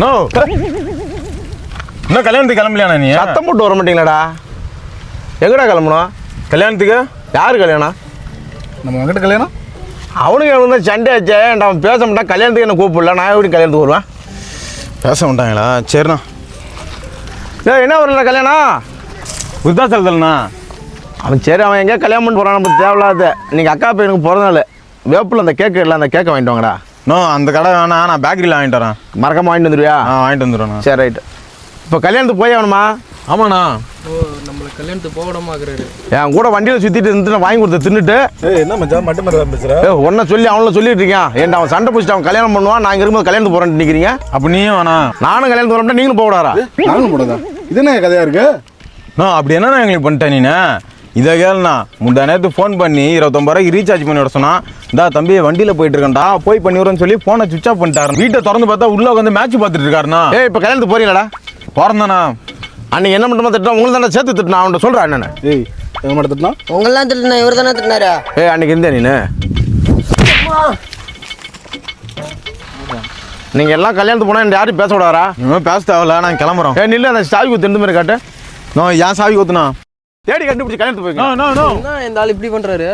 No இன்னும் கல்யாணத்துக்கு கிளம்பலையாண்ணா நீ? சத்தம் போட்டு வர மாட்டீங்களாடா? எங்கடா கிளம்பணும்? கல்யாணத்துக்கு யாரு கல்யாணம்? நம்ம வெங்கட கல்யாணம். அவனுக்கு வந்து சண்டே ஆச்சே, அவன் பேச மாட்டான். கல்யாணத்துக்கு என்ன கூப்பிடல, நான் எப்படி கல்யாணத்துக்கு வருவேன்? பேச மாட்டாங்களா? சரிண்ணா. என்ன வரல கல்யாணம்? விருத்தாசலத்துலண்ணா. அவன் சரி, அவன் எங்கேயா கல்யாணம் பண்ணி போகிறான், நமக்கு தேவையில்லாத. நீங்கள் அக்கா பையனுக்கு பிறந்தநாள் வேப்பில் அந்த கேக்கு இல்லை, அந்த கேக்கை வாங்கிட்டு வாங்கடா. நோ அந்த கடை வேணா, நான் பேக்கரியில் வாங்கிட்டு வரேன். மறக்காம வாங்கிட்டு வந்துடுவியா? வாங்கிட்டு வந்துடுவேண்ணா. சரி ரைட்டு. இப்போ கல்யாணத்துக்கு போய் ஆகணுமா? ஆமாண்ணா. நம்மளை கல்யாணத்துக்கு போக விடமாக்குறாரு. என் கூட வண்டியில் சுற்றிட்டு இருந்து நான் வாங்கி கொடுத்த தின்னுட்டு என்ன மச்சான் மட்டும் மாதிரி பேசுற? ஒன்றை சொல்லி அவங்கள சொல்லிட்டு இருக்கான். ஏன்டா அவன் சண்டை பிடிச்சிட்டு அவன் கல்யாணம் பண்ணுவான், நான் இங்கே இருக்கும்போது கல்யாணத்துக்கு போகிறேன்னு நிற்கிறீங்க. அப்போ நீயும் வேணா. நானும் கல்யாணத்துக்கு வரமாட்டேன், நீங்களும் போகக்கூடாதா? நானும் போடுதா? இது என்ன கதையா இருக்கு? அப்படி என்னண்ணா எங்களுக்கு பண்ணிட்டேன் நீ? இதை கேளுண்ணா, முந்தா நேரத்து ஃபோன் பண்ணி 25 ரூபாய்க்கு ரீசார்ஜ் பண்ணி விட சொன்னா, இந்தா தம்பி வண்டியில் போயிட்டு இருக்கேன்டா, போய் பண்ணி விடுறேன்னு சொல்லி ஃபோனை சுவிச் ஆஃப் பண்ணிட்டாரு. வீட்டை திறந்து பார்த்தா உள்ள வந்து மேட்ச் பார்த்துட்டு இருக்காருண்ணா. இப்போ கல்யாணத்துக்கு போறீங்களாடா? போறந்தாண்ணா. அன்னைக்கு என்ன பண்ணுமா திட்டம், உங்களுக்கு தானே சேர்த்து திட்டினா, அவன்கிட்ட சொல்கிறேன் என்னென்ன. ஏய் எங்க மட்டும் திட்டினா? உங்களெல்லாம் திட்டினா இவர் தானே திட்டினாரா? அன்னைக்கு இருந்தே நீங்கள் எல்லாம் கல்யாணத்துக்கு போனால் யாரும் பேச விடாரா? இனிமேல் பேச தேவையில்ல, நாங்கள் கிளம்புறோம். நில்லு, அந்த சாவி குத்து ரெண்டு மாதிரி காட்டு. ஏன் சாவி ஊத்துனா? தேடி கண்டுபிடிச்சி கல்யாணத்துக்கு போய். No no no. என்ன இந்த ஆள் இப்படி பண்றாரு?